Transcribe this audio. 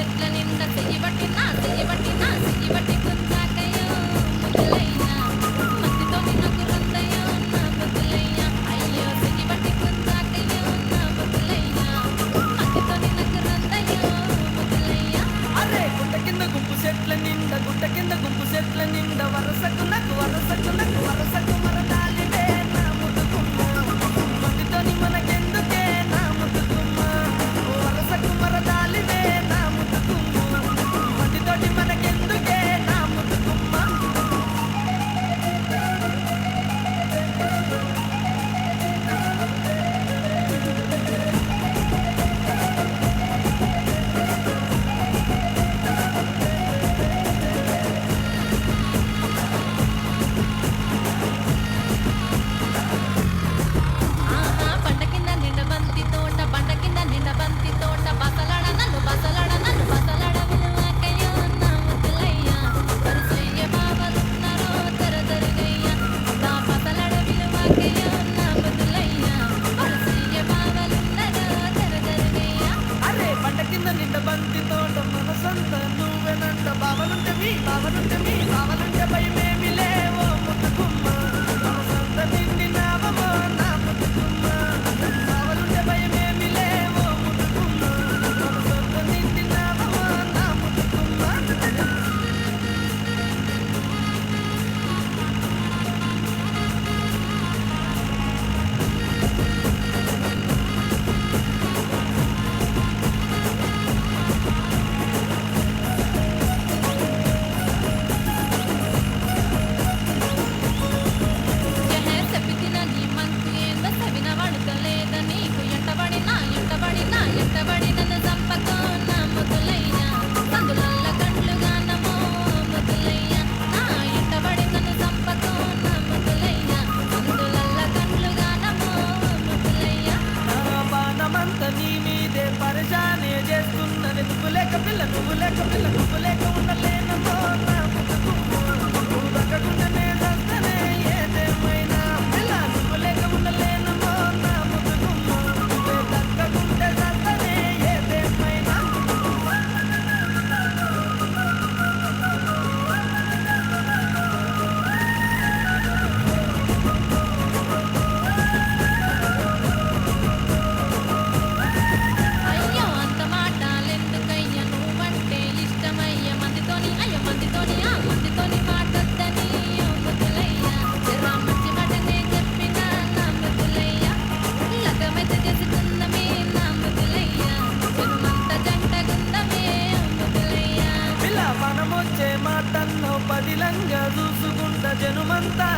చెట్ల నిండా చెయ్యి పట్టినా చెయ్యి పట్టినా చెయ్యి పట్టి గుంజాకయ్యో ముద్దులయ్యా మత్తితో నాకు రందయ్యో నా ముద్దులయ్యా అయ్యో చెయ్యి పట్టి గుంజాకయ్యో నా ముద్దులయ్యా మత్తితో నాకు రందయ్యో ముద్దులయ్యా అరే గుట్ట కింద గుంపు చెట్ల నిండా గుట్ట కింద గుంపు చెట్ల నిండా వరసకు వరసకు మరదాలివే నా ముద్దుకుమ్మ మందితోని మనకెందుకే నా ముద్దుకుమ్మ వరసకు మరదాలివే నా ముద్దుకుమ్మ మందితోటి మనకెందుకే నా ముద్దుకుమ్మ ఆహా బండ కింద నిండ బంతి తోట బండ కింద నిండ బంతి తోట బసలాడ నన్ను బసలాడ విలువకయ్యో నా ముద్దులయ్యా పరిచయ్య బావలున్నారో తరతరుగయ్యా నా బసలాడ విలువకయ్యో నా ముద్దులయ్యా పరిచయ్య బావలున్నారో తరతరుగయ్యా అరే పంట కింద నిండ బంతి తోట మనసంత నువ్వెనంట బావలుంటే బావలుంటే భయమేమి లేవో ముద్దుకుమ్మ మనసంత నిండినావమో నా ముద్దుకుమ్మ బావలుంటే భయమేమి లేవో ముద్దుకుమ్మ మనసంత నిండినావమో నా ముద్దుకుమ్మ యహే చెప్పిన నీ మంకు ఏందో సవిన వాడుకలేద నీకు ఎంటబడి నన్ను చంపకో నా ముద్దులయ్యా అందులల్ల కండ్లుగా నమో ముద్దులయ్యా నా ఎంటబడి నన్ను చంపకో నా ముద్దులయ్యా అందులల్ల కండ్లుగా నమో ముద్దులయ్యా నా బాణమంత నీ మీదే పరిశానే చేస్తున్నది నువ్వు లేక ఉండలేనమో నా ముద్దుకుమ్మ నువ్వు దక్కకుండానే చేస్తనే ఏదేమైనా పిల్ల నువ్వు లేక ఉండలేనమో నా ముద్దుకుమ్మ నువ్వే దక్కకుంటే చేస్తనే ఏదేమైనా అయ్యో అంత మాటలెందుకయ్య నువ్వంటే ఇష్టమయ్య మందితోని మాటొద్దని ముద్దులయ్యా జరా మంచి మాటనే చెప్పినా నా ముద్దులయ్యా లగమైతే చేసుకుందమే నా ముద్దులయ్యా జనుమంత జంటగుందమే ముద్దులయ్యా పిల్ల మనమొచ్చే మాటన్నో పదిలంగా చూసుకుంటా జనుమంతా